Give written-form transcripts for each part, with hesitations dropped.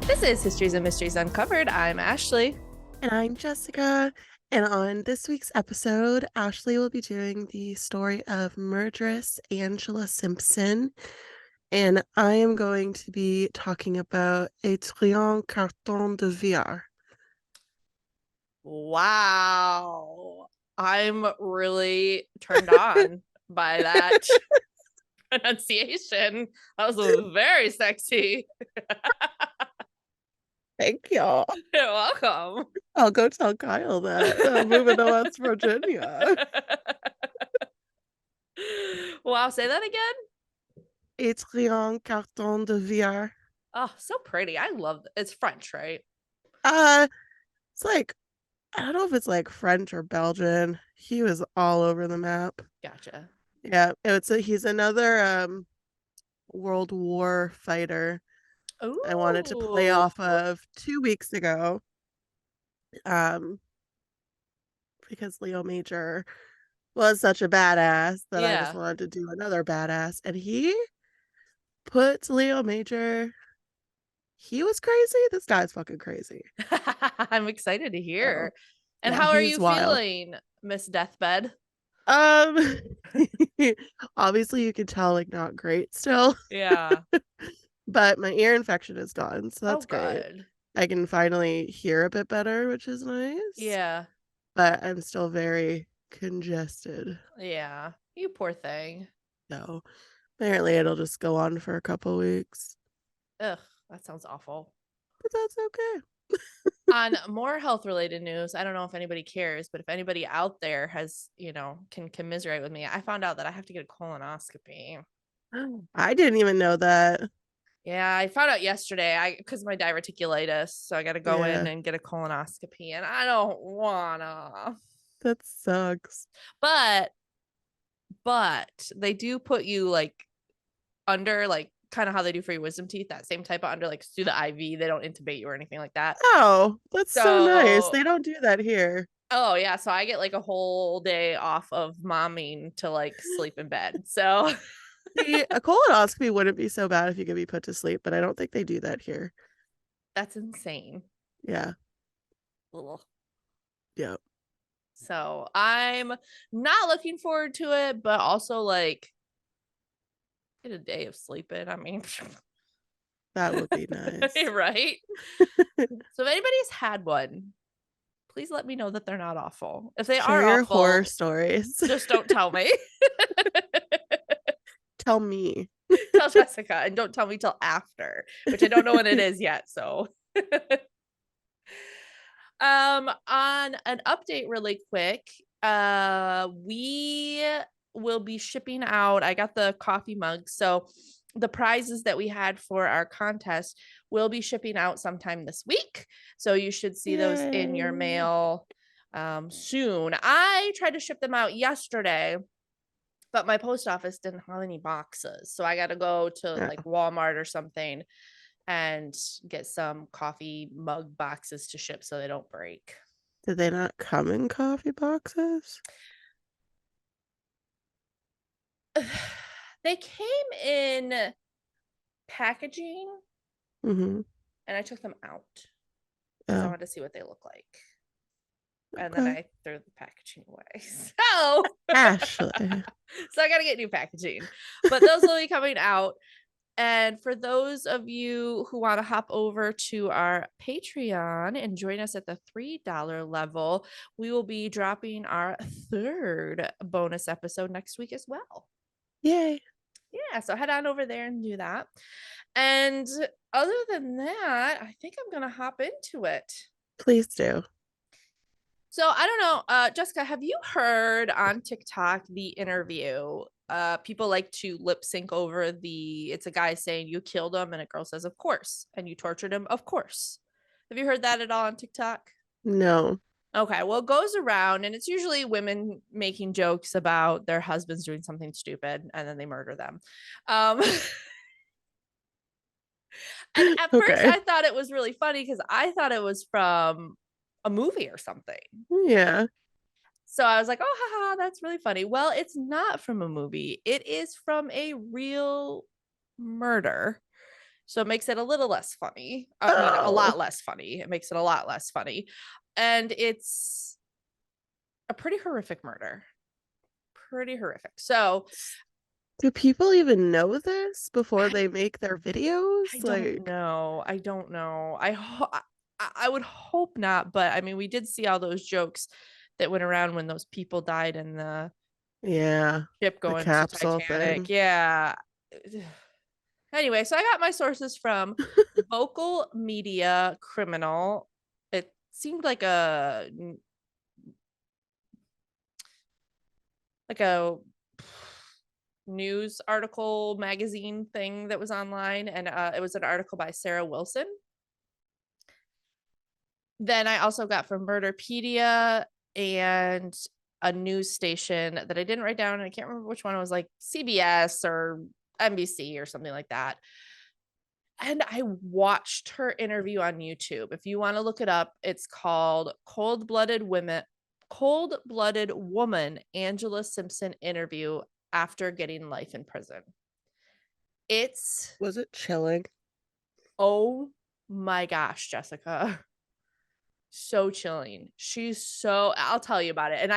This is Histories and Mysteries Uncovered. I'm Ashley. And I'm Jessica. And on this week's episode, Ashley will be doing the story of Murderess Angela Simpson. And I am going to be talking about Adrian Carton de Viar. Wow. I'm really turned on by that pronunciation. That was very sexy. Thank y'all. You're welcome. I'll go tell Kyle that I'm moving to West Virginia. Wow, say that again. Adrian Carton de Viar. Oh, so pretty. I love it. It's French, right? It's like, I don't know if it's like French or Belgian. He was all over the map. Gotcha. Yeah, he's another World War fighter I wanted to play Ooh. off of 2 weeks ago. Because Leo Major was such a badass that I just Yeah. wanted to do another badass. And he put Leo Major, he was crazy. This guy's fucking crazy. I'm excited to hear. So, And yeah, how are he's you wild. feeling, Miss Deathbed? Um, obviously you can tell like not great still, Yeah. but my ear infection is gone, so Oh, that's great. good. I can finally hear a bit better, which is nice. Yeah. But I'm still very congested. Yeah. You poor thing. So apparently it'll just go on for a couple weeks. Ugh, that sounds awful. But that's okay. On more health related news, I don't know if anybody cares, but if anybody out there has, can commiserate with me, I found out that I have to get a colonoscopy. I didn't even know that. Yeah, I found out yesterday because of my diverticulitis. So I got to go in Yeah, and get a colonoscopy, and I don't wanna. that sucks. But they do put you like under, like kind of how they do for your wisdom teeth, that same type of under, like through the IV. They don't intubate you or anything like that. Oh, that's so nice. So, They don't do that here. oh yeah, so I get like a whole day off of momming to like sleep in bed. So See, a colonoscopy wouldn't be so bad if you could be put to sleep, but I don't think they do that here. that's insane. Yeah. Ugh. Yep. So I'm not looking forward to it, but also like get a day of sleeping. I mean, That would be nice. right? So if anybody's had one, please let me know that they're not awful. If they Share are your horror awful, stories. just don't tell me. Tell me. Tell Jessica, and don't tell me till after, which I don't know when it is yet. So on an update really quick, we will be shipping out, I got the coffee mug, so the prizes that we had for our contest will be shipping out sometime this week, so you should see those in your Yay. mail soon. I tried to ship them out yesterday, but my post office didn't have any boxes, so I got to go to Yeah. like Walmart or something and get some coffee mug boxes to ship so they don't break. Did they not come in coffee boxes? They came in packaging, Mm-hmm. and I took them out because I Oh, wanted to see what they look like. And then okay. I threw the packaging away. So, Ashley. so I got to get new packaging. But those will be coming out. And for those of you who want to hop over to our Patreon and join us at the $3 level, we will be dropping our third bonus episode next week as well. Yay. Yeah, so head on over there and do that. And other than that, I think I'm going to hop into it. Please do. So I don't know, Jessica, have you heard on TikTok the interview? People like to lip sync over it's a guy saying you killed him, and a girl says, of course, and you tortured him, of course. Have you heard that at all on TikTok? No. Okay, well, it goes around, and it's usually women making jokes about their husbands doing something stupid, and then they murder them. And at first, Okay. I thought it was really funny because I thought it was from a movie or something. Yeah. So I was like, oh, haha, that's really funny. Well, it's not from a movie. It is from a real murder. So it makes it a little less funny. I mean, a Oh. lot less funny. It makes it a lot less funny. And it's a pretty horrific murder. Pretty horrific. So Do people even know this before they make their videos? I don't Like, know. I don't know. I would hope not, but I mean, we did see all those jokes that went around when those people died in the yeah, ship the going to capsule Titanic. thing. Yeah. Anyway, so I got my sources from Vocal Media Criminal. It seemed like a news article magazine thing that was online, and it was an article by Sarah Wilson. Then I also got from Murderpedia and a news station that I didn't write down, and I can't remember which one. It was like CBS or NBC or something like that. And I watched her interview on YouTube. If you want to look it up, it's called Cold-Blooded Woman Angela Simpson interview after getting life in prison. It's Was it chilling? oh my gosh, Jessica. So chilling. I'll tell you about it. And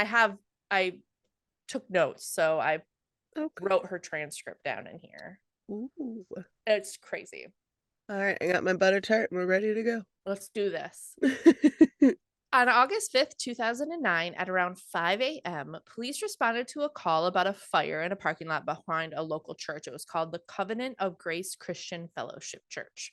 I took notes, so I Okay. wrote her transcript down in here. Ooh. It's crazy. All right, I got my butter tart and we're ready to go. Let's do this. On August 5th, 2009, at around 5 a.m., police responded to a call about a fire in a parking lot behind a local church. It was called the Covenant of Grace Christian Fellowship Church.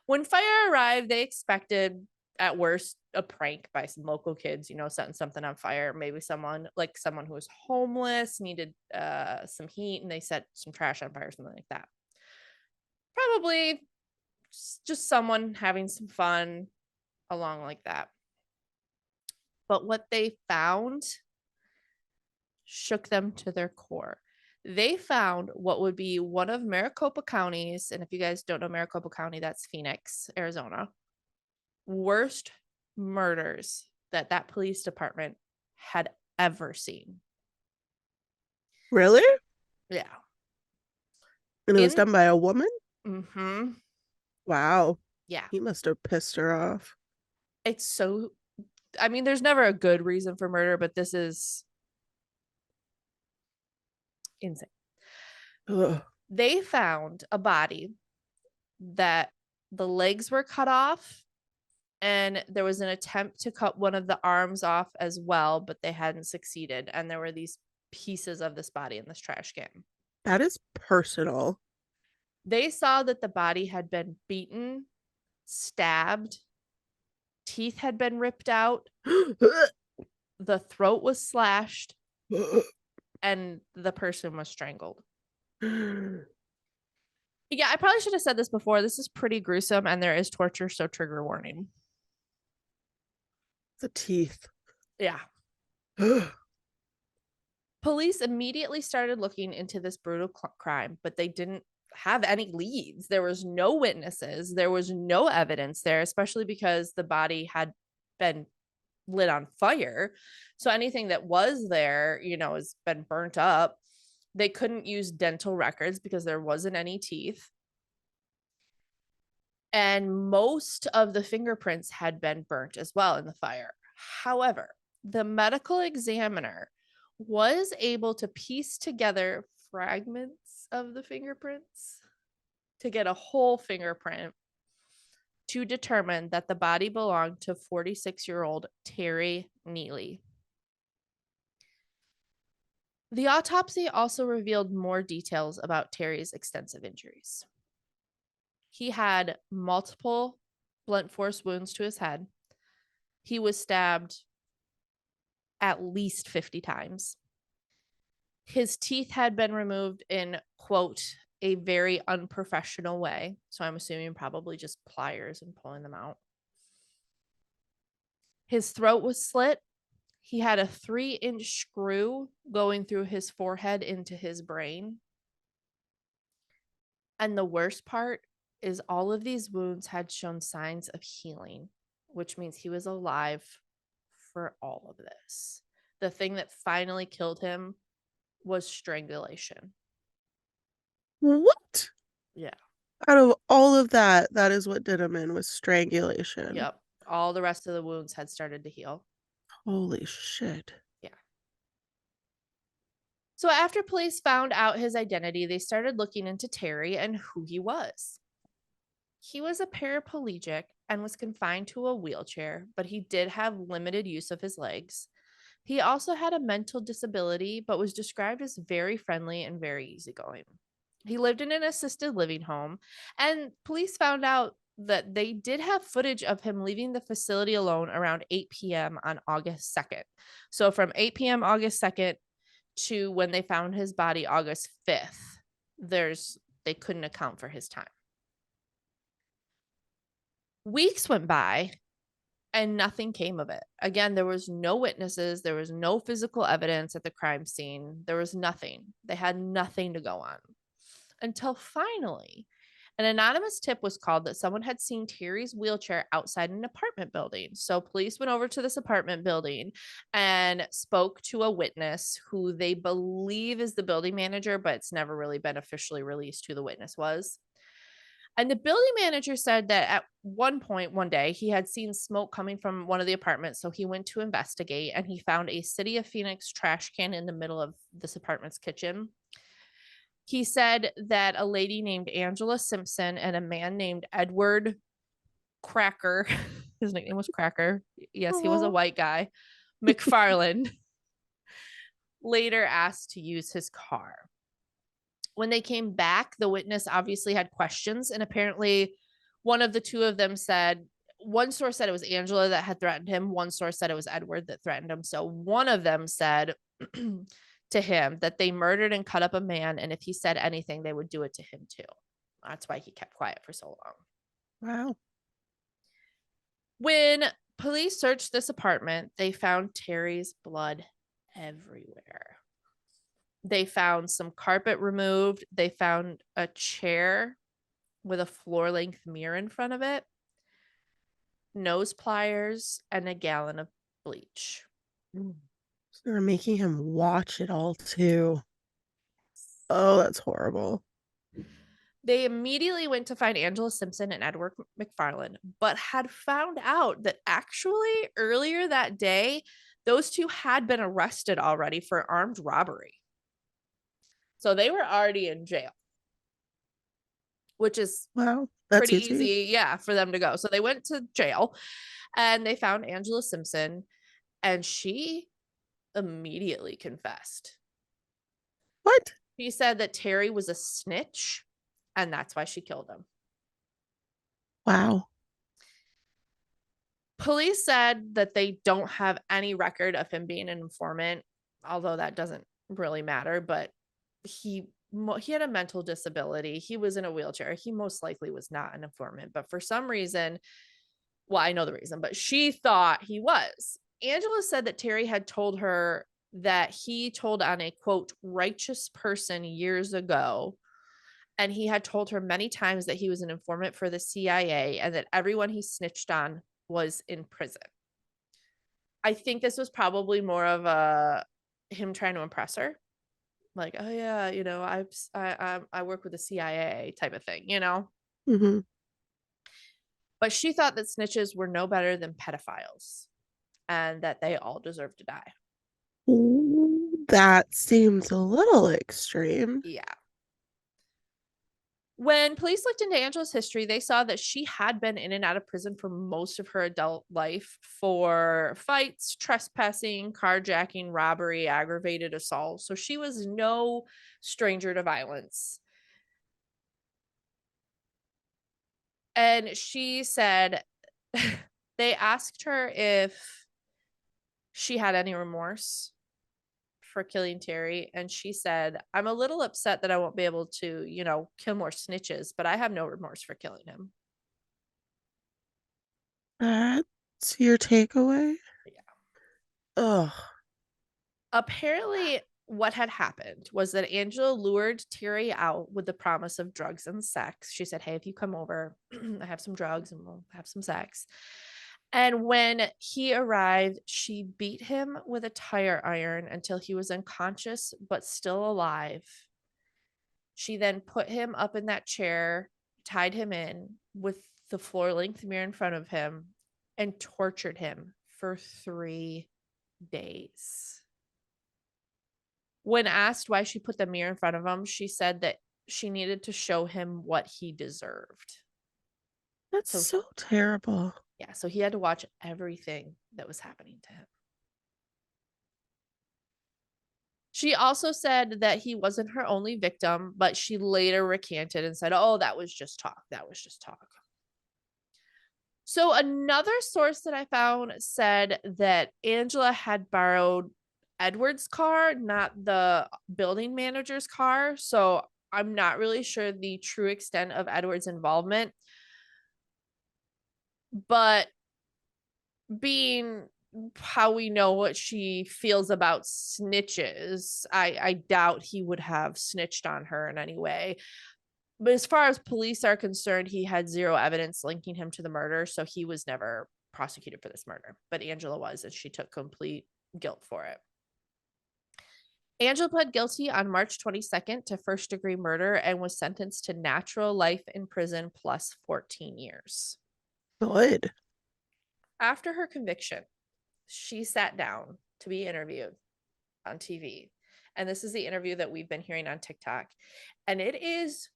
When fire arrived, they expected, at worst, a prank by some local kids, setting something on fire. Maybe someone who was homeless needed some heat and they set some trash on fire, something like that. Probably just someone having some fun along like that. But what they found shook them to their core. They found what would be one of Maricopa County's, and if you guys don't know Maricopa County, that's Phoenix, Arizona, worst murders that police department had ever seen. Really? Yeah. And it was done by a woman? Mm-hmm. Wow. Yeah. He must have pissed her off. It's so, I mean, there's never a good reason for murder, but this is insane. Ugh. They found a body that the legs were cut off, and there was an attempt to cut one of the arms off as well, but they hadn't succeeded. And there were these pieces of this body in this trash can. That is personal. They saw that the body had been beaten, stabbed, teeth had been ripped out, the throat was slashed, and the person was strangled. Yeah, I probably should have said this before. This is pretty gruesome, and there is torture, so trigger warning. The teeth. Yeah. Police immediately started looking into this brutal crime, but they didn't have any leads. There was no witnesses. There was no evidence there, especially because the body had been lit on fire. So anything that was there, has been burnt up. They couldn't use dental records because there wasn't any teeth. And most of the fingerprints had been burnt as well in the fire. However, the medical examiner was able to piece together fragments of the fingerprints to get a whole fingerprint to determine that the body belonged to 46-year-old Terry Neely. The autopsy also revealed more details about Terry's extensive injuries. He had multiple blunt force wounds to his head. He was stabbed at least 50 times. His teeth had been removed in, quote, a very unprofessional way. So I'm assuming probably just pliers and pulling them out. His throat was slit. He had a 3-inch screw going through his forehead into his brain. And the worst part is all of these wounds had shown signs of healing, which means he was alive for all of this. The thing that finally killed him was strangulation. What? Yeah. Out of all of that, that is what did him in, was strangulation. Yep. All the rest of the wounds had started to heal. Holy shit. Yeah. So after police found out his identity, they started looking into Terry and who he was. He was a paraplegic and was confined to a wheelchair, but he did have limited use of his legs. He also had a mental disability, but was described as very friendly and very easygoing. He lived in an assisted living home, and police found out that they did have footage of him leaving the facility alone around 8 p.m. on August 2nd. So from 8 p.m. August 2nd to when they found his body August 5th, they couldn't account for his time. Weeks went by and nothing came of it. Again, there was no witnesses, there was no physical evidence at the crime scene. There was nothing. They had nothing to go on. Until finally, an anonymous tip was called that someone had seen Terry's wheelchair outside an apartment building. So police went over to this apartment building and spoke to a witness who they believe is the building manager, but it's never really been officially released who the witness was. And the building manager said that at one point, one day, he had seen smoke coming from one of the apartments. So he went to investigate and he found a City of Phoenix trash can in the middle of this apartment's kitchen. He said that a lady named Angela Simpson and a man named Edward Cracker, his nickname was Cracker. Yes, he was a white guy, McFarland, later asked to use his car. When they came back, the witness obviously had questions, and apparently one of the two of them said, one source said it was Angela that had threatened him. One source said it was Edward that threatened him. So one of them said to him that they murdered and cut up a man, and if he said anything, they would do it to him too. That's why he kept quiet for so long. Wow. When police searched this apartment, they found Terry's blood everywhere. They found some carpet removed. They found a chair with a floor-length mirror in front of it, nose pliers, and a gallon of bleach. So they were making him watch it all too. Oh, that's horrible. They immediately went to find Angela Simpson and Edward McFarland, but had found out that actually earlier that day, those two had been arrested already for armed robbery. So they were already in jail, which is Wow, that's pretty easy. easy, yeah, for them to go. So they went to jail and they found Angela Simpson, and she immediately confessed. What? She said that Terry was a snitch, and that's why she killed him. Wow. Police said that they don't have any record of him being an informant, although that doesn't really matter, but he had a mental disability. He was in a wheelchair. He most likely was not an informant, but for some reason, well, I know the reason, but she thought he was. Angela said that Terry had told her that he told on a quote righteous person years ago, and he had told her many times that he was an informant for the CIA and that everyone he snitched on was in prison. I think this was probably more of a him trying to impress her, like, oh yeah, you know, I work with the CIA type of thing, you know. Mm-hmm. But she thought that snitches were no better than pedophiles and that they all deserve to die. Ooh, that seems a little extreme. Yeah. When police looked into Angela's history, they saw that she had been in and out of prison for most of her adult life for fights, trespassing, carjacking, robbery, aggravated assault. So she was no stranger to violence. And she said they asked her if she had any remorse for killing Terry, and she said, I'm a little upset that I won't be able to, you know, kill more snitches, but I have no remorse for killing him. That's your takeaway? Yeah. Ugh. Apparently, what had happened was that Angela lured Terry out with the promise of drugs and sex. She said, hey, if you come over, I have some drugs and we'll have some sex. And when he arrived, she beat him with a tire iron until he was unconscious but still alive. She then put him up in that chair, tied him in with the floor-length mirror in front of him and tortured him for 3 days. When asked why she put the mirror in front of him, she said that she needed to show him what he deserved. That's so terrible. Yeah, so he had to watch everything that was happening to him. She also said that he wasn't her only victim, but she later recanted and said, "Oh, that was just talk. That was just talk." So another source that I found said that Angela had borrowed Edward's car, not the building manager's car. So I'm not really sure the true extent of Edward's involvement. But being how we know what she feels about snitches, I doubt he would have snitched on her in any way. But as far as police are concerned, he had zero evidence linking him to the murder, so he was never prosecuted for this murder. But Angela was, and she took complete guilt for it. Angela pled guilty on March 22nd to first-degree murder and was sentenced to natural life in prison plus 14 years. Good. After her conviction, she sat down to be interviewed on TV. And this is the interview that we've been hearing on TikTok. And it is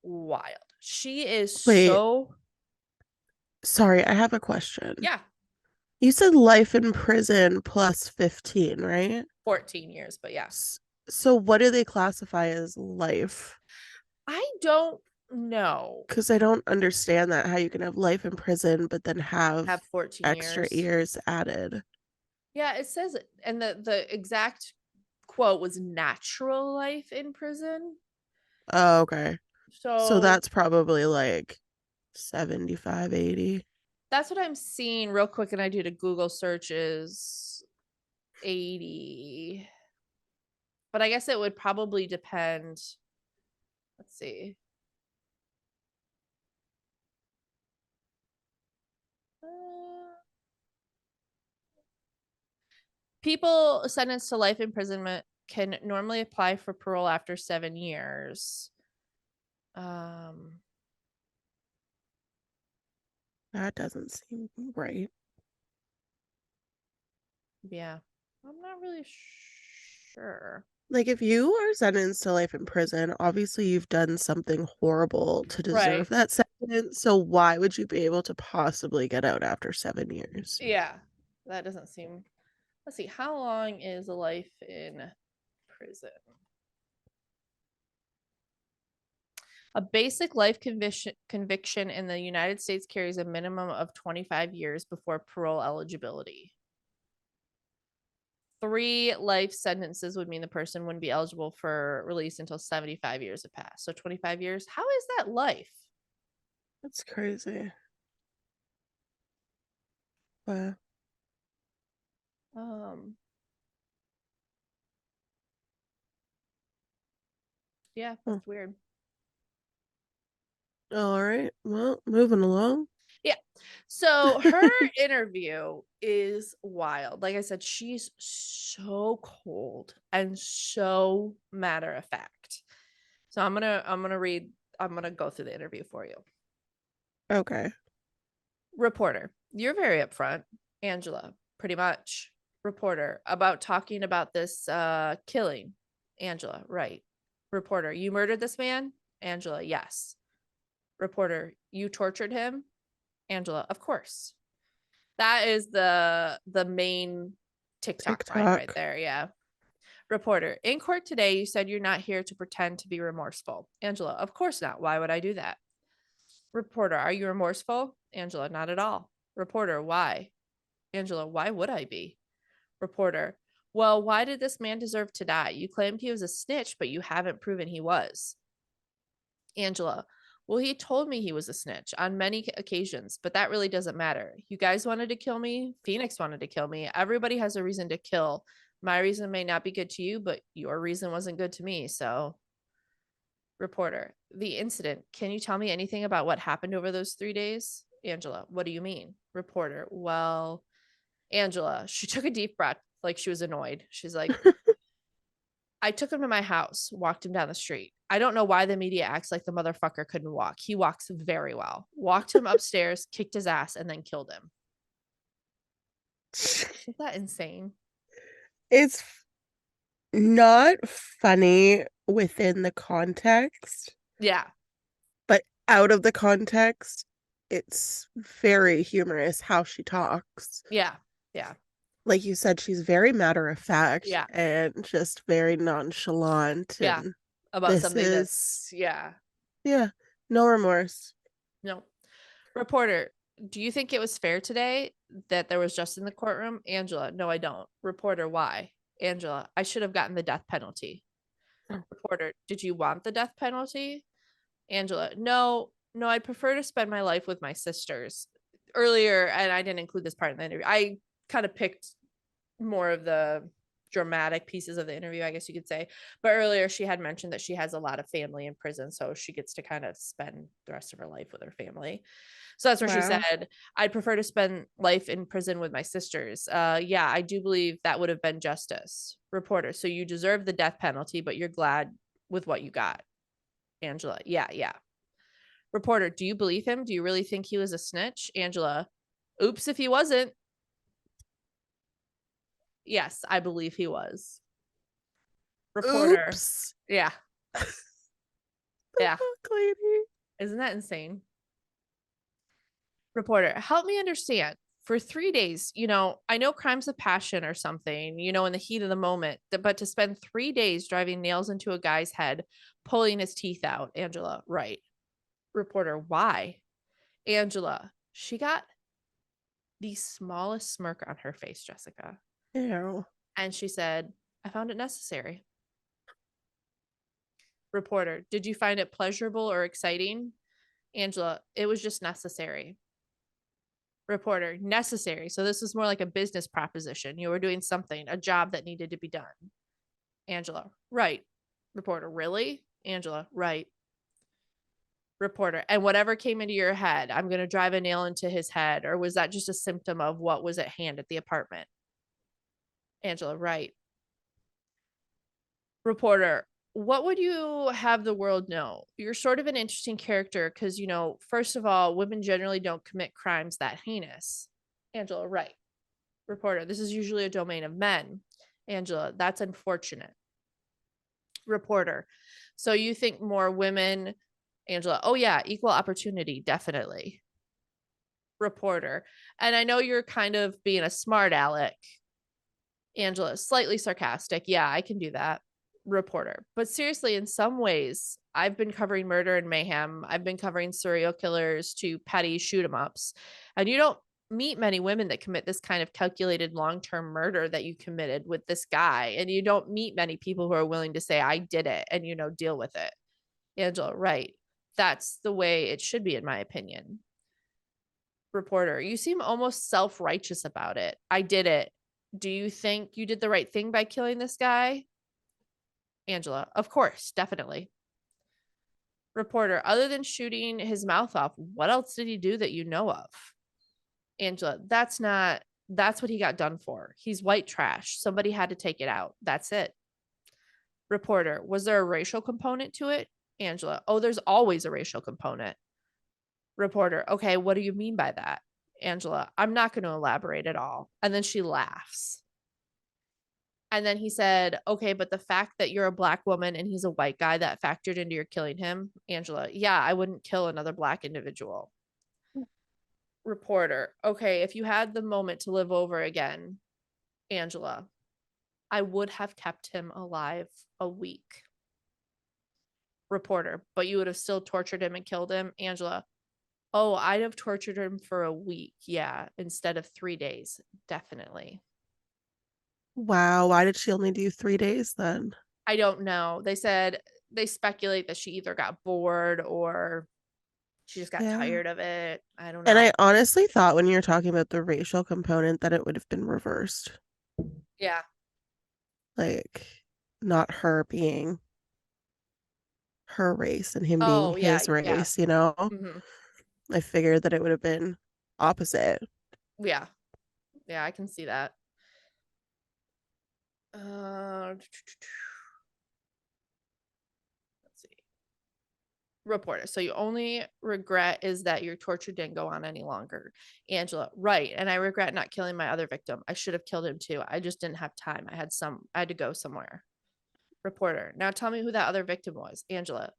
wild. She is so... Sorry, I have a question. Yeah. You said life in prison plus 15, right? 14 years, but yeah. So what do they classify as life? I don't know. Because I don't understand that, how you can have life in prison, but then have 14 extra years added. Yeah, it says it. And the exact quote was natural life in prison. Oh, okay. So So that's probably like 75, 80. That's what I'm seeing real quick, and I did a Google search is 80. But I guess it would probably depend. Let's see. People sentenced to life imprisonment can normally apply for parole after 7 years. That doesn't seem right. Yeah, I'm not really sure. Like, if you are sentenced to life in prison, obviously you've done something horrible to deserve that sentence. So why would you be able to possibly get out after 7 years? Yeah, that doesn't seem... Let's see. How long is a life in prison? A basic life conviction in the United States carries a minimum of 25 years before parole eligibility. 3 life sentences would mean the person wouldn't be eligible for release until 75 years have passed. So 25 years. How is that life? That's crazy. Wow. Yeah, that's weird. All right. Well, moving along. Yeah. So her interview is wild. Like I said, she's so cold and so matter of fact. So I'm gonna go through the interview for you. Okay. Reporter, you're very upfront. Angela, pretty much. Reporter, about talking about this killing. Angela, right. Reporter, you murdered this man? Angela, yes. Reporter, you tortured him? Angela, of course. That is the main TikTok line right there. Yeah. Reporter, in court today, you said you're not here to pretend to be remorseful. Angela, of course not. Why would I do that? Reporter, are you remorseful? Angela, not at all. Reporter, why? Angela, why would I be? Reporter, well, why did this man deserve to die? You claimed he was a snitch, but you haven't proven he was. Angela, well, he told me he was a snitch on many occasions, but that really doesn't matter. You guys wanted to kill me. Phoenix wanted to kill me. Everybody has a reason to kill. My reason may not be good to you, but your reason wasn't good to me, so... Reporter, the incident. Can you tell me anything about what happened over those 3 days? Angela, what do you mean? Reporter, well... Angela, she took a deep breath, like she was annoyed. She's like, I took him to my house, walked him down the street. I don't know why the media acts like the motherfucker couldn't walk. He walks very well. Walked him upstairs, kicked his ass, and then killed him. Isn't that insane? It's not funny within the context, Yeah. but out of the context, it's very humorous how she talks. Yeah. Yeah. Like you said, she's very matter of fact Yeah. and just very nonchalant. Yeah. And About this something is, that's, yeah. yeah, no remorse. No. Reporter, do you think it was fair today that there was just in the courtroom? Angela, no, I don't. Reporter, why? Angela, I should have gotten the death penalty. Reporter, did you want the death penalty? Angela, no, I'd prefer to spend my life with my sisters. Earlier, and I didn't include this part in the interview, I kind of picked more of the dramatic pieces of the interview, I guess you could say. But earlier, she had mentioned that she has a lot of family in prison, so she gets to kind of spend the rest of her life with her family. So that's where she Wow. said, I'd prefer to spend life in prison with my sisters. Yeah, I do believe that would have been justice. Reporter, so you deserve the death penalty, but you're glad with what you got. Angela, yeah. Reporter, do you believe him? Do you really think he was a snitch? Angela, oops, if he wasn't. Yes, I believe he was. Reporter, Oops. yeah, The yeah. fuck, lady. Isn't that insane? Reporter, help me understand. For 3 days, I know crimes of passion or something, in the heat of the moment, but to spend 3 days driving nails into a guy's head, pulling his teeth out. Angela, right. Reporter, why? Angela, she got the smallest smirk on her face, Jessica. Ew. And she said, I found it necessary. Reporter, did you find it pleasurable or exciting? Angela, it was just necessary. Reporter, necessary. So this was more like a business proposition. You were doing something, a job that needed to be done. Angela, right. Reporter, really? Angela, right. Reporter, and whatever came into your head, I'm going to drive a nail into his head, or was that just a symptom of what was at hand at the apartment? Angela, right. Reporter, what would you have the world know? You're sort of an interesting character because, first of all, women generally don't commit crimes that heinous. Angela, right. Reporter, this is usually a domain of men. Angela, that's unfortunate. Reporter, so you think more women? Angela, oh yeah, equal opportunity, definitely. Reporter, and I know you're kind of being a smart aleck. Angela, slightly sarcastic. Yeah, I can do that. Reporter, but seriously, in some ways, I've been covering murder and mayhem. I've been covering serial killers to petty shoot 'em ups. And you don't meet many women that commit this kind of calculated long-term murder that you committed with this guy. And you don't meet many people who are willing to say, I did it and, deal with it. Angela, right. That's the way it should be, in my opinion. Reporter, you seem almost self-righteous about it. I did it. Do you think you did the right thing by killing this guy? Angela, of course, definitely. Reporter, other than shooting his mouth off, what else did he do that you know of? Angela, that's what he got done for. He's white trash. Somebody had to take it out. That's it. Reporter, was there a racial component to it? Angela, oh, there's always a racial component. Reporter, okay, what do you mean by that? Angela, I'm not going to elaborate at all. And then she laughs. And then he said, okay, but the fact that you're a black woman and he's a white guy, that factored into your killing him? Angela, yeah, I wouldn't kill another black individual. Reporter, okay, if you had the moment to live over again, Angela, I would have kept him alive a week. Reporter, but you would have still tortured him and killed him? Angela, oh, I'd have tortured him for a week, yeah, instead of 3 days, definitely. Wow. Why did she only do 3 days then? I don't know. They said they speculate that she either got bored or she just got Yeah. tired of it. I don't And know. I honestly thought when you were talking about the racial component that it would have been reversed. Yeah. Like, not her being her race and him being Oh, yeah. his Yeah. race, you know? Hmm. I figured that it would have been opposite. Yeah. Yeah, I can see that. Let's see. Reporter. So your only regret is that your torture didn't go on any longer. Angela, right. And I regret not killing my other victim. I should have killed him too. I just didn't have time. I had to go somewhere. Reporter, now tell me who that other victim was. Angela,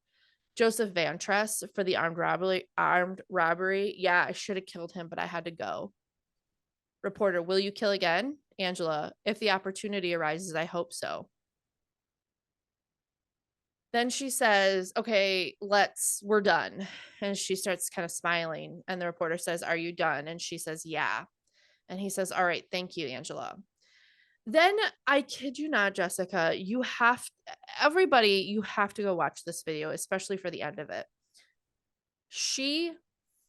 Joseph Van Tress for the armed robbery. Yeah, I should have killed him, but I had to go. Reporter, will you kill again? Angela, if the opportunity arises, I hope so. Then she says, okay, we're done. And she starts kind of smiling. And the reporter says, are you done? And she says, yeah. And he says, all right, thank you, Angela. Then I kid you not, Jessica, you have to go watch this video, especially for the end of it. She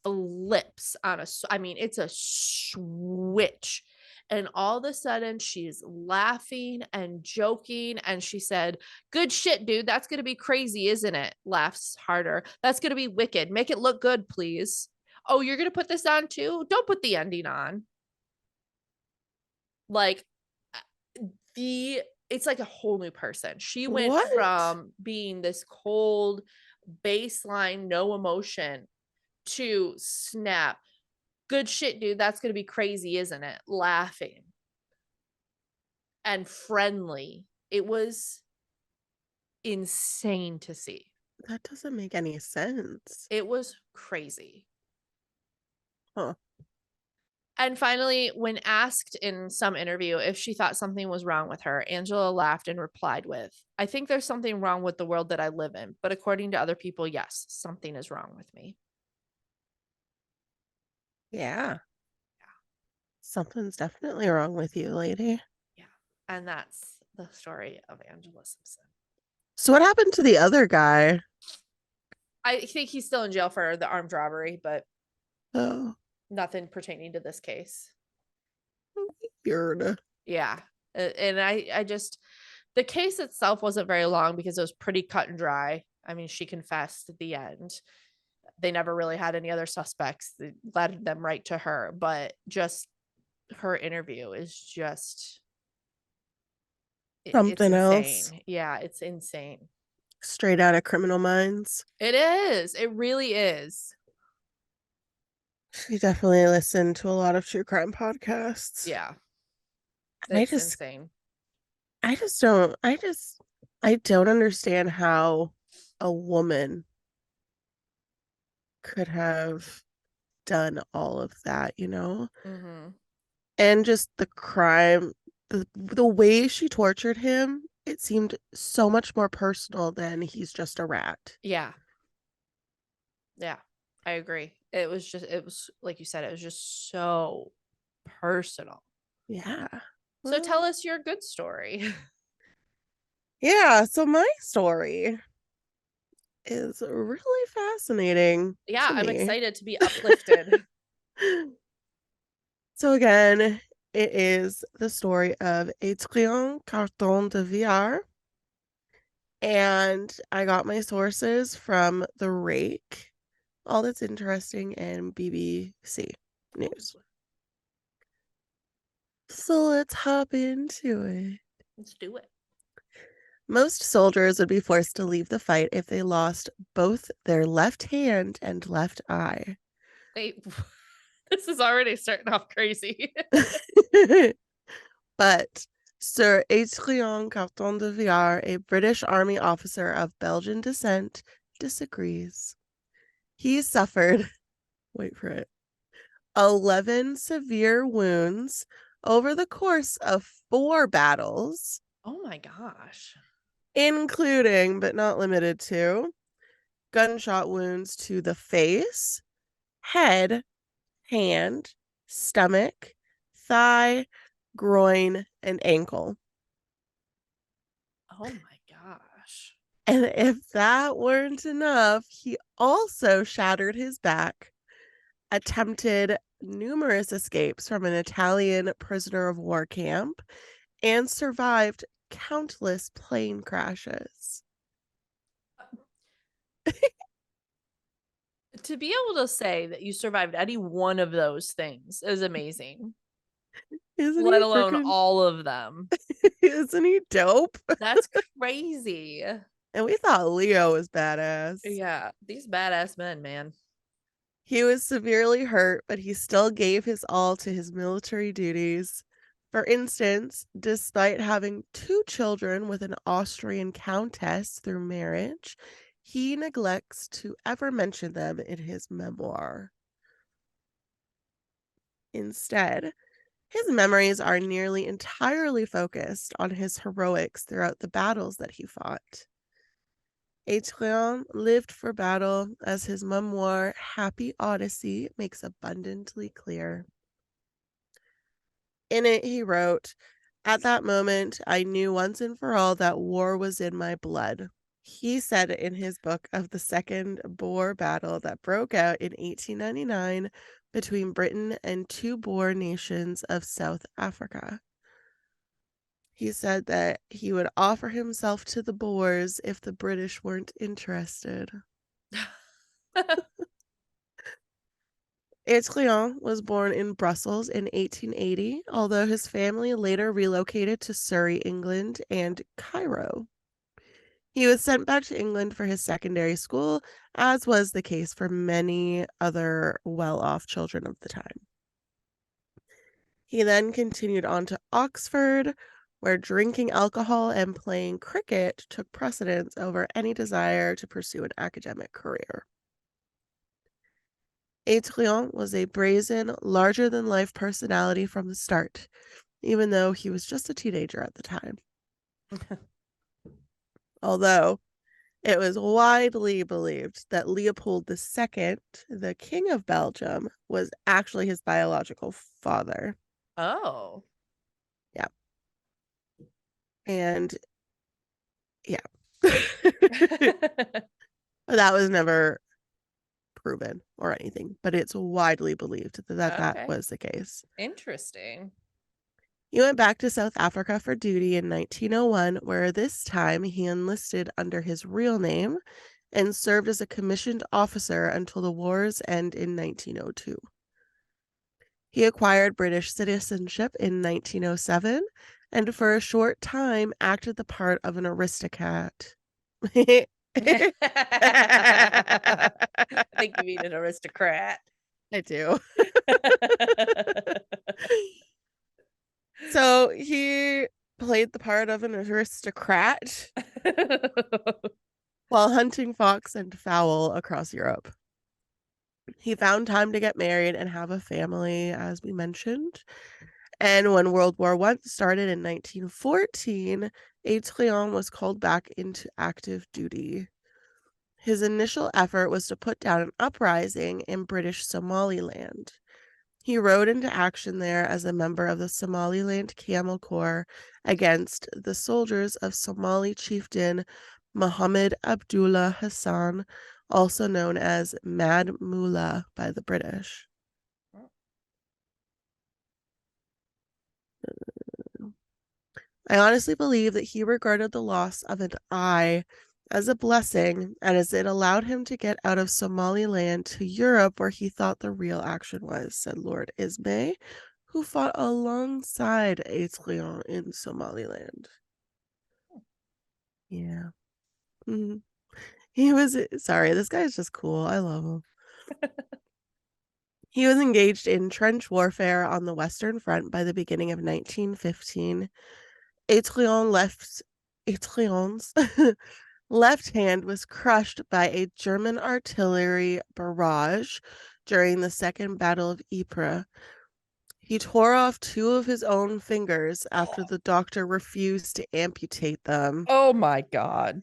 flips on it's a switch. And all of a sudden she's laughing and joking. And she said, good shit, dude. That's going to be crazy, isn't it? Laughs harder. That's going to be wicked. Make it look good, please. Oh, you're going to put this on too? Don't put the ending on. Like, it's like a whole new person. She went from being this cold baseline, no emotion, to snap. Good shit, dude. That's going to be crazy, isn't it? Laughing and friendly. It was insane to see. That doesn't make any sense. It was crazy. Huh. And finally, when asked in some interview if she thought something was wrong with her, Angela laughed and replied with, I think there's something wrong with the world that I live in, but according to other people, yes, something is wrong with me. Yeah. Something's definitely wrong with you, lady. Yeah. And that's the story of Angela Simpson. So what happened to the other guy? I think he's still in jail for the armed robbery, but nothing pertaining to this case. Weird. Yeah. And I just, the case itself wasn't very long because it was pretty cut and dry. I mean, she confessed at the end. They never really had any other suspects. They led them right to her, but just her interview is just something else. Yeah, it's insane. Straight out of Criminal Minds. It is. It really is. She definitely listened to a lot of true crime podcasts. Yeah. It's insane. I don't understand how a woman could have done all of that, you know? Mm-hmm. And just the crime, the way she tortured him, it seemed so much more personal than he's just a rat. Yeah. Yeah, I agree. It was like you said, it was just so personal. Yeah. So tell us your good story. Yeah, so my story is really fascinating. Yeah, I'm excited to be uplifted. So again, it is the story of Adrian Carton de Viar. And I got my sources from The Rake, All That's Interesting, and BBC News. So let's hop into it. Let's do it. Most soldiers would be forced to leave the fight if they lost both their left hand and left eye. This is already starting off crazy. But Sir Adrian Carton de Viar, a British Army officer of Belgian descent, disagrees. He suffered, wait for it, 11 severe wounds over the course of 4 battles. Oh my gosh. Including, but not limited to, gunshot wounds to the face, head, hand, stomach, thigh, groin, and ankle. Oh my gosh. And if that weren't enough, he also shattered his back, attempted numerous escapes from an Italian prisoner of war camp, and survived countless plane crashes. To be able to say that you survived any one of those things is amazing. Let alone all of them. Isn't he dope? That's crazy. And we thought Leo was badass. Yeah, these badass men, man. He was severely hurt, but he still gave his all to his military duties. For instance, despite having 2 children with an Austrian countess through marriage, he neglects to ever mention them in his memoir. Instead, his memories are nearly entirely focused on his heroics throughout the battles that he fought. Adrian lived for battle, as his memoir, Happy Odyssey, makes abundantly clear. In it, he wrote, "At that moment, I knew once and for all that war was in my blood." He said in his book of the Second Boer Battle that broke out in 1899 between Britain and 2 Boer nations of South Africa. He said that he would offer himself to the Boers if the British weren't interested. Adrian was born in Brussels in 1880, although his family later relocated to Surrey, England, and Cairo. He was sent back to England for his secondary school, as was the case for many other well-off children of the time. He then continued on to Oxford, where drinking alcohol and playing cricket took precedence over any desire to pursue an academic career. Adrian was a brazen, larger-than-life personality from the start, even though he was just a teenager at the time. Although it was widely believed that Leopold II, the King of Belgium, was actually his biological father. Oh. Yeah. And yeah. That was never proven or anything, but it's widely believed that that was the case. Interesting. He went back to South Africa for duty in 1901, where this time he enlisted under his real name and served as a commissioned officer until the war's end in 1902. He acquired British citizenship in 1907 and for a short time acted the part of an aristocrat. I think you mean an aristocrat. I do. So he played the part of an aristocrat while hunting fox and fowl across Europe. He found time to get married and have a family, as we mentioned. And when World War I started in 1914, Adrian was called back into active duty. His initial effort was to put down an uprising in British Somaliland. He rode into action there as a member of the Somaliland Camel Corps against the soldiers of Somali chieftain Muhammad Abdullah Hassan, also known as Mad Mullah by the British. I honestly believe that he regarded the loss of an eye as a blessing, as it allowed him to get out of Somaliland to Europe, where he thought the real action was, said Lord Ismay, who fought alongside Adrian in Somaliland. Yeah. Mm-hmm. He was, sorry, this guy's just cool. I love him. He was engaged in trench warfare on the Western Front by the beginning of 1915. Adrian's left hand was crushed by a German artillery barrage during the Second Battle of Ypres. He tore off 2 of his own fingers after the doctor refused to amputate them. Oh my God.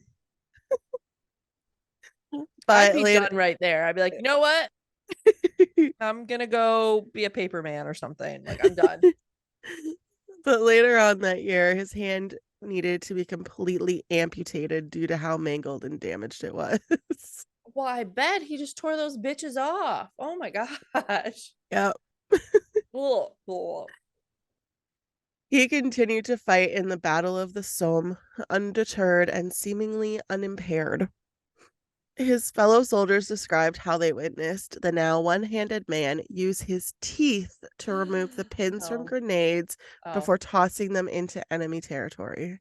But I'd be done right there. I'd be like, you know what? I'm gonna go be a paper man or something. Like, I'm done. But later on that year, his hand needed to be completely amputated due to how mangled and damaged it was. Well, I bet he just tore those bitches off. Oh my gosh. Yep. Ugh. He continued to fight in the Battle of the Somme, undeterred and seemingly unimpaired. His fellow soldiers described how they witnessed the now one-handed man use his teeth to remove the pins from grenades before tossing them into enemy territory.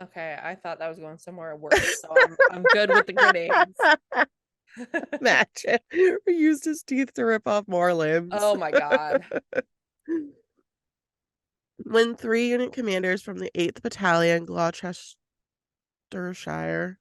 Okay, I thought that was going somewhere worse, so I'm good with the grenades. Imagine. We used his teeth to rip off more limbs. Oh my god. When 3 unit commanders from the 8th Battalion, Gloucestershire?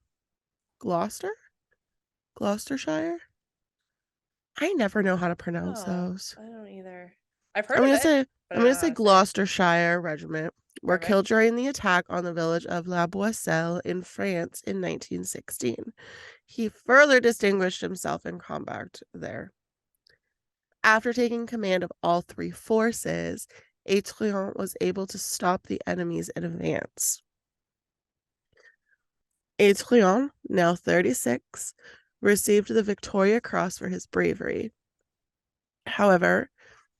I never know how to pronounce Oh, those. I don't either. I've heard I'm of gonna it, say but I'm I don't gonna know how say to say it. Gloucestershire Regiment were Perfect. killed during the attack on the village of La Boisselle in France in 1916. He further distinguished himself in combat there. After taking command of all 3 forces, Adrian was able to stop the enemy's advance. Adrian, now 36, received the Victoria Cross for his bravery. However,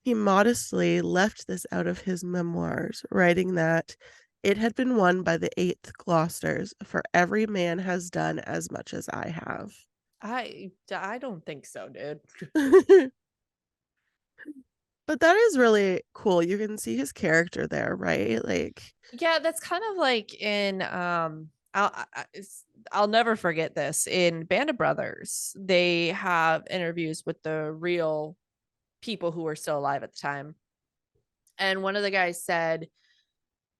he modestly left this out of his memoirs, writing that it had been won by the 8th Gloucesters, for every man has done as much as I have. I don't think so, dude. But that is really cool. You can see his character there, right? Like, Yeah, that's kind of like in I'll never forget this. In Band of Brothers, they have interviews with the real people who were still alive at the time. And one of the guys said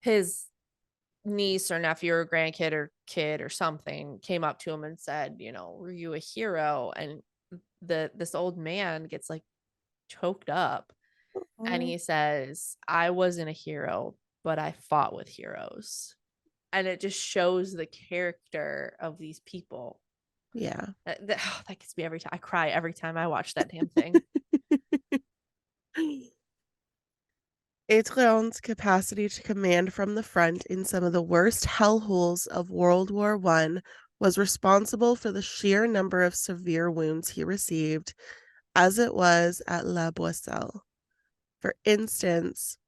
his niece or nephew or grandkid or kid or something came up to him and said, were you a hero? And this old man gets like choked up and he says, I wasn't a hero, but I fought with heroes. And it just shows the character of these people. yeah. That gets me every time. I cry every time I watch that damn thing. Adrian's capacity to command from the front in some of the worst hellholes of World War I was responsible for the sheer number of severe wounds he received, as it was at La Boisselle. For instance,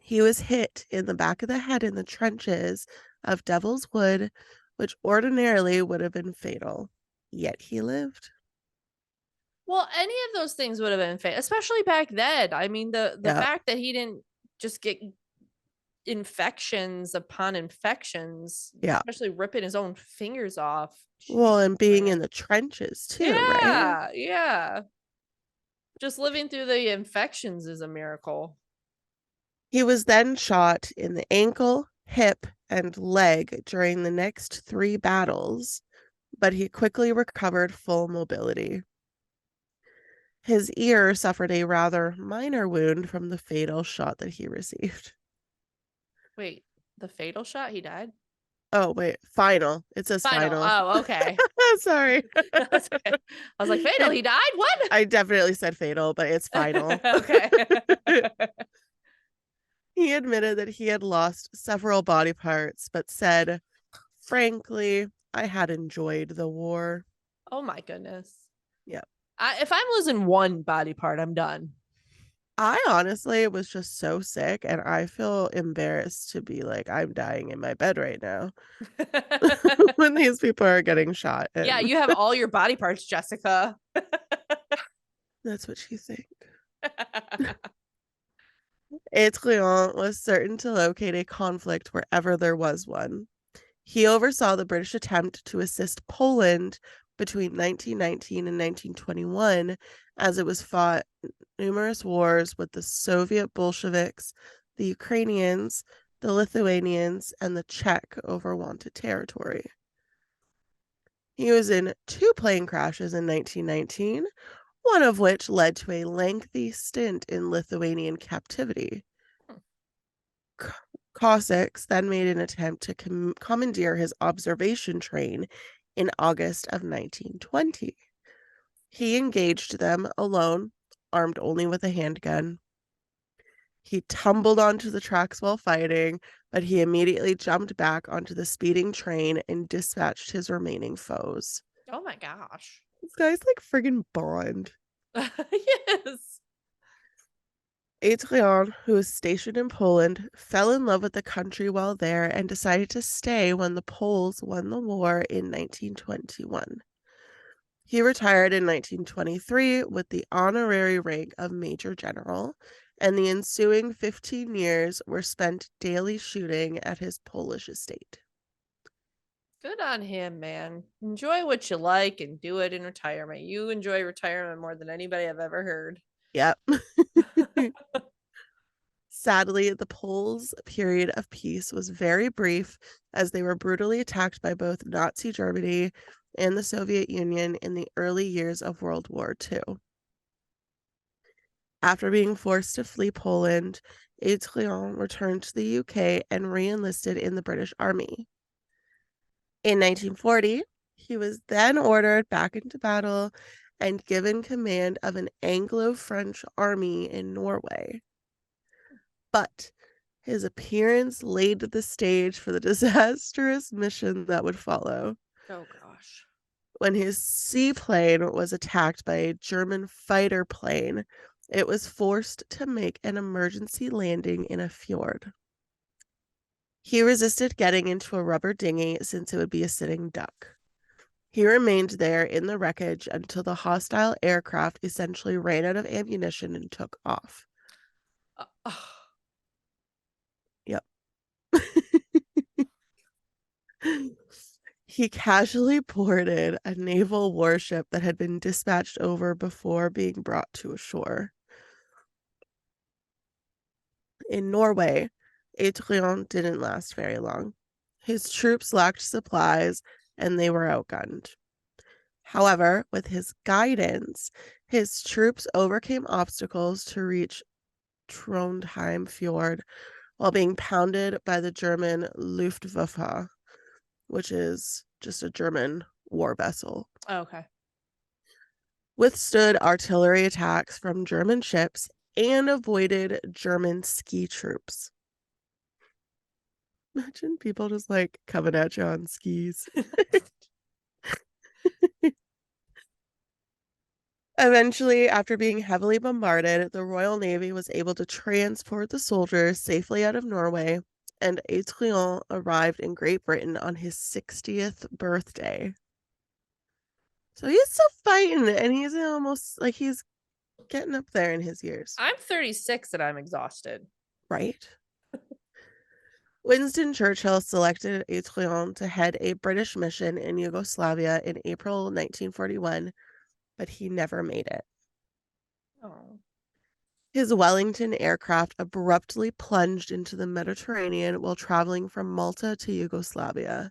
he was hit in the back of the head in the trenches of Devil's Wood, which ordinarily would have been fatal. Yet he lived. Well, any of those things would have been fatal, especially back then. I mean, the fact that he didn't just get infections upon infections, especially ripping his own fingers off. Well, and being in the trenches too, right? Yeah. Just living through the infections is a miracle. He was then shot in the ankle, hip, and leg during the next 3 battles, but he quickly recovered full mobility. His ear suffered a rather minor wound from the fatal shot that he received. Wait, the fatal shot? He died? Oh, wait, final. It says final. Oh, okay. Sorry. That's okay. I was like, fatal? He died? What? I definitely said fatal, but it's final. Okay. He admitted that he had lost several body parts, but said, frankly, I had enjoyed the war. Oh my goodness. Yeah. If I'm losing one body part, I'm done. I honestly was just so sick, and I feel embarrassed to be like, I'm dying in my bed right now when these people are getting shot. Yeah, you have all your body parts, Jessica. That's what you think. Adrian was certain to locate a conflict wherever there was one. He oversaw the British attempt to assist Poland between 1919 and 1921 as it was fought numerous wars with the Soviet Bolsheviks, the Ukrainians, the Lithuanians, and the Czech over wanted territory. He was in 2 plane crashes in 1919, one of which led to a lengthy stint in Lithuanian captivity. Cossacks then made an attempt to commandeer his observation train in August of 1920. He engaged them alone, armed only with a handgun. He tumbled onto the tracks while fighting, but he immediately jumped back onto the speeding train and dispatched his remaining foes. Oh my gosh. This guy's like friggin' Bond. Yes. Adrian, who was stationed in Poland, fell in love with the country while there and decided to stay when the Poles won the war in 1921. He retired in 1923 with the honorary rank of Major General, and the ensuing 15 years were spent daily shooting at his Polish estate. Good on him, man. Enjoy what you like and do it in retirement. You enjoy retirement more than anybody I've ever heard. Yep. Sadly, the Poles' period of peace was very brief, as they were brutally attacked by both Nazi Germany and the Soviet Union in the early years of World War II. After being forced to flee Poland, Adrian returned to the UK and re-enlisted in the British Army. In 1940, he was then ordered back into battle and given command of an Anglo-French army in Norway. But his appearance laid the stage for the disastrous mission that would follow. Oh, gosh. When his seaplane was attacked by a German fighter plane, it was forced to make an emergency landing in a fjord. He resisted getting into a rubber dinghy since it would be a sitting duck. He remained there in the wreckage until the hostile aircraft essentially ran out of ammunition and took off. Yep. He casually boarded a naval warship that had been dispatched over before being brought to shore. In Norway, Adrian didn't last very long. His troops lacked supplies and they were outgunned. However, with his guidance, his troops overcame obstacles to reach Trondheim Fjord while being pounded by the German Luftwaffe, which is just a German war vessel. Okay. Withstood artillery attacks from German ships and avoided German ski troops. Imagine people just like coming at you on skis. Eventually, after being heavily bombarded, the Royal Navy was able to transport the soldiers safely out of Norway, and Adrian arrived in Great Britain on his 60th birthday. So he's still fighting, and he's almost like he's getting up there in his years. I'm 36 and I'm exhausted. Right? Winston Churchill selected Adrian to head a British mission in Yugoslavia in April 1941, but he never made it. Oh. His Wellington aircraft abruptly plunged into the Mediterranean while traveling from Malta to Yugoslavia.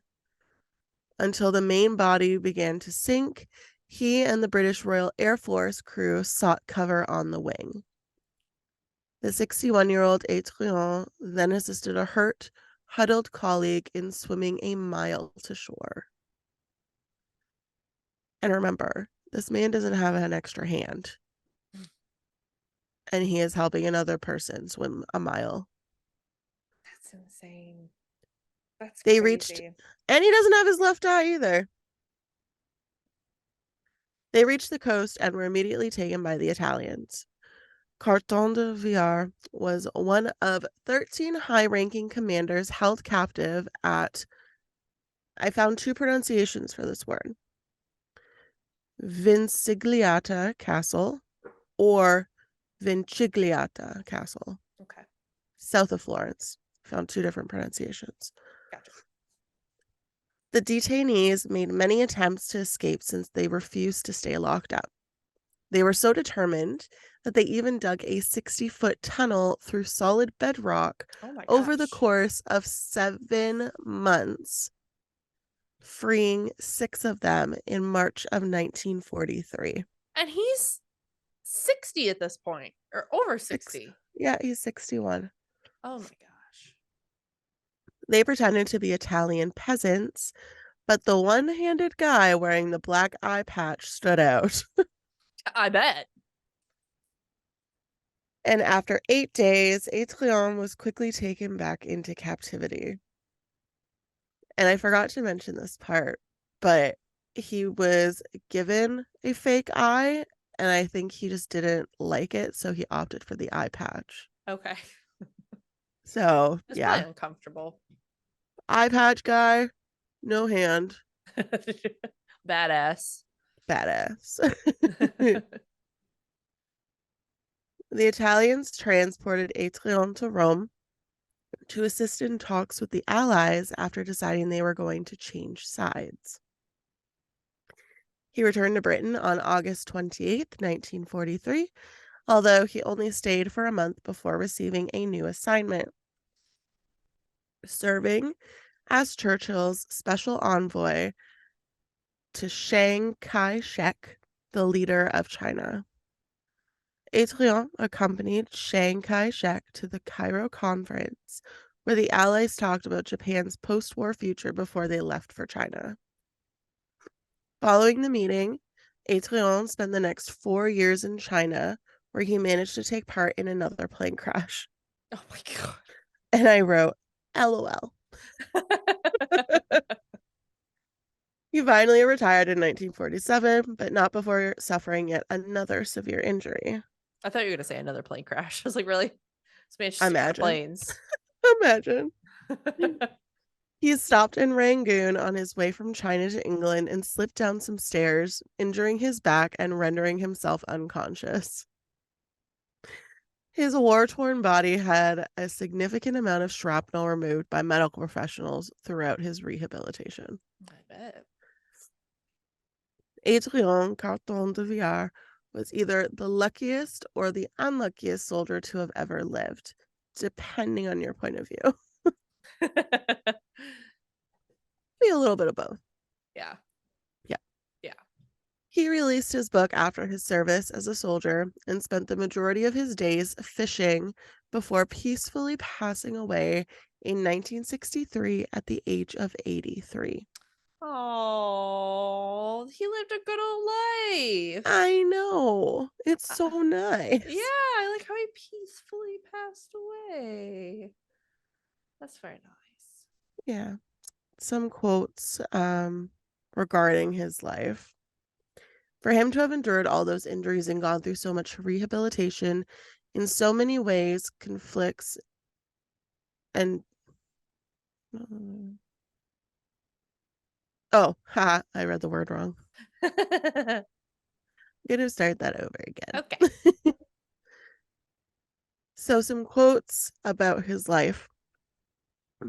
Until the main body began to sink, he and the British Royal Air Force crew sought cover on the wing. The 61-year-old Adrian then assisted a hurt, huddled colleague in swimming a mile to shore. And remember, this man doesn't have an extra hand. And he is helping another person swim a mile. That's insane. That's They crazy. reached, and he doesn't have his left eye either. They reached the coast and were immediately taken by the Italians. Carton de Viar was one of 13 high-ranking commanders held captive at, I found two pronunciations for this word, Vincigliata Castle or Vincigliata Castle. Okay. South of Florence. Found two different pronunciations. Gotcha. The detainees made many attempts to escape since they refused to stay locked up. They were so determined that they even dug a 60-foot tunnel through solid bedrock over the course of 7 months, freeing 6 of them in March of 1943. And he's 60 at this point, or over 60. Yeah, he's 61. Oh my gosh. They pretended to be Italian peasants, but the one-handed guy wearing the black eye patch stood out. I bet. And after 8 days, Adrian was quickly taken back into captivity. And I forgot to mention this part, but he was given a fake eye, and I think he just didn't like it, so he opted for the eye patch. Okay. So, It's yeah. probably uncomfortable. Eye patch guy, no hand. Badass. badass. The Italians transported Adrian to Rome to assist in talks with the Allies after deciding they were going to change sides. He returned to Britain on August 28th, 1943, although he only stayed for a month before receiving a new assignment, serving as Churchill's special envoy to Chiang Kai-shek, the leader of China. Adrian accompanied Chiang Kai-shek to the Cairo Conference, where the Allies talked about Japan's post-war future before they left for China. Following the meeting, Adrian spent the next 4 years in China, where he managed to take part in another plane crash. Oh my God. And I wrote, LOL. He finally retired in 1947, but not before suffering yet another severe injury. I thought you were going to say another plane crash. I was like, really? This man's just Imagine. planes. Imagine. He stopped in Rangoon on his way from China to England and slipped down some stairs, injuring his back and rendering himself unconscious. His war-torn body had a significant amount of shrapnel removed by medical professionals throughout his rehabilitation. I bet. Adrian Carton de Viard was either the luckiest or the unluckiest soldier to have ever lived, depending on your point of view. Be a little bit of both. Yeah. He released his book after his service as a soldier and spent the majority of his days fishing before peacefully passing away in 1963 at the age of 83. Oh, he lived a good old life. I know. It's so nice. Yeah, I like how he peacefully passed away. That's very nice. Yeah. Some quotes regarding his life. For him to have endured all those injuries and gone through so much rehabilitation in so many ways conflicts and I read the word wrong. I'm gonna start that over again. Okay. So some quotes about his life.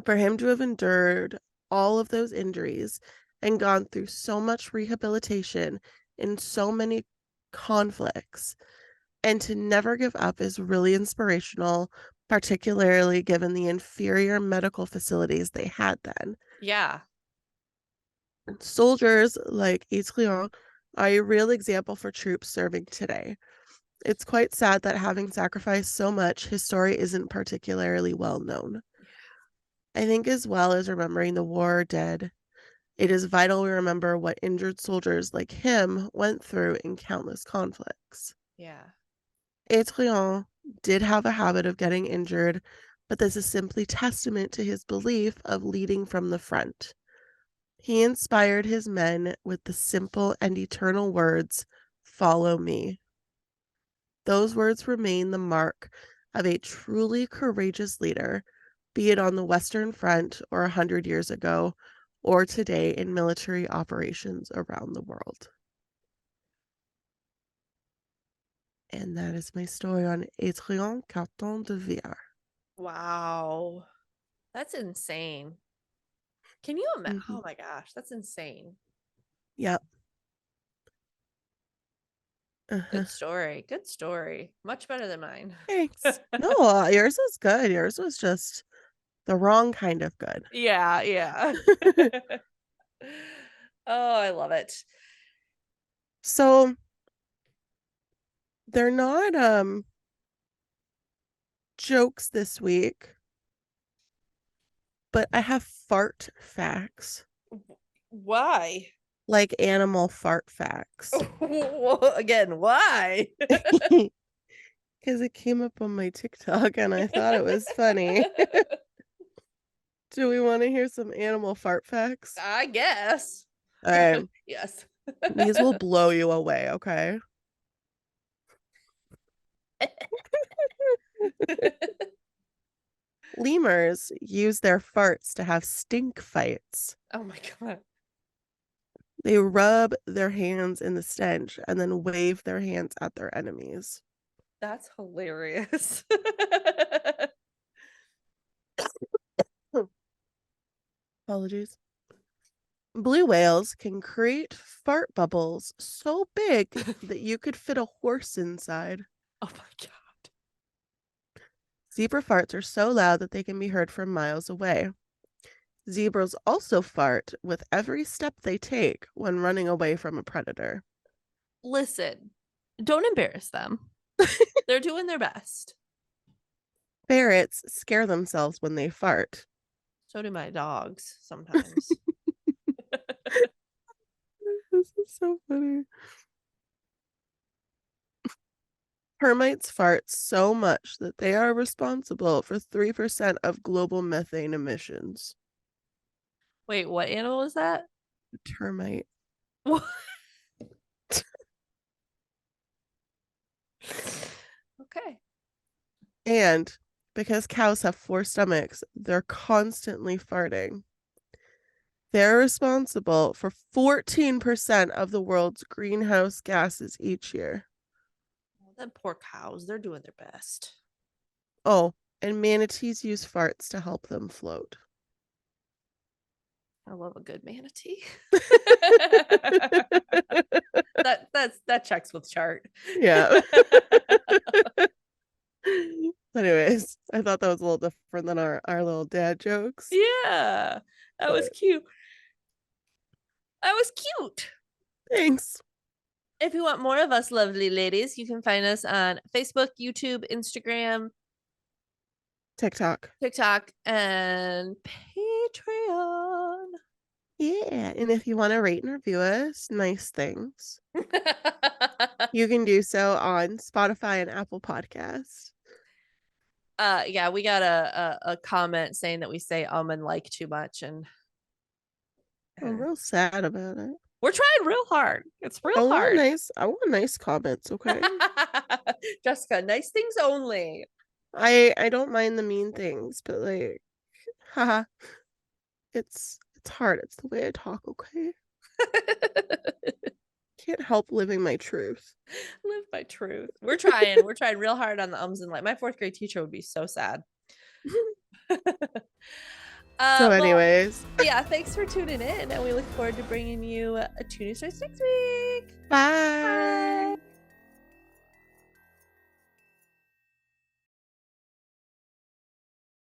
For him to have endured all of those injuries and gone through so much rehabilitation in so many conflicts and to never give up is really inspirational, particularly given the inferior medical facilities they had then. Yeah. Soldiers like Adrian are a real example for troops serving today. It's quite sad that having sacrificed so much, his story isn't particularly well known. I think as well as remembering the war dead, it is vital we remember what injured soldiers like him went through in countless conflicts. Yeah. Adrian did have a habit of getting injured, but this is simply testament to his belief of leading from the front. He inspired his men with the simple and eternal words, "Follow me." Those words remain the mark of a truly courageous leader, be it on the Western Front or 100 years ago, or today in military operations around the world. And that is my story on Adrian Carton de Viard. Wow. That's insane. Can you imagine? Mm-hmm. Oh my gosh, that's insane. Yep. Good story. Good story. Much better than mine. Thanks. No, yours was good. Yours was just the wrong kind of good. Yeah, yeah. Oh, I love it. So they're not jokes this week, but I have fart facts. Why? Like animal fart facts. Again, why? Because it came up on my TikTok and I thought it was funny. Do we want to hear some animal fart facts? I guess. All right. Yes. These will blow you away, okay? Lemurs use their farts to have stink fights. Oh my God. They rub their hands in the stench and then wave their hands at their enemies. That's hilarious. Apologies. Blue whales can create fart bubbles so big that you could fit a horse inside. Oh my God. Zebra farts are so loud that they can be heard from miles away. Zebras also fart with every step they take when running away from a predator. Listen, don't embarrass them. They're doing their best. Ferrets scare themselves when they fart. So do my dogs sometimes. This is so funny. Termites fart so much that they are responsible for 3% of global methane emissions. Wait, what animal is that? Termite. What? Okay. And because cows have 4 stomachs, they're constantly farting. They're responsible for 14% of the world's greenhouse gases each year. Them poor cows, they're doing their best. Oh, and manatees use farts to help them float. I love a good manatee. that checks with chart. Yeah. Anyways, I thought that was a little different than our little dad jokes. Yeah, that was cute. That was cute. Thanks. If you want more of us lovely ladies, you can find us on Facebook, YouTube, Instagram, TikTok, and Patreon. Yeah, and if you want to rate and review us, nice things, you can do so on Spotify and Apple Podcasts. Yeah, we got a comment saying that we say and like too much, and I'm real sad about it. we're trying real hard. It's real hard. I want nice comments, okay? Jessica, nice things only. I don't mind the mean things, but like, haha, it's hard. It's the way I talk, okay? Can't help living my truth. Live my truth. We're trying. We're trying real hard on the ums and like. My 4th grade teacher would be so sad. So anyways. Well, yeah, thanks for tuning in, and we look forward to bringing you 2 new stories next week. Bye. Bye.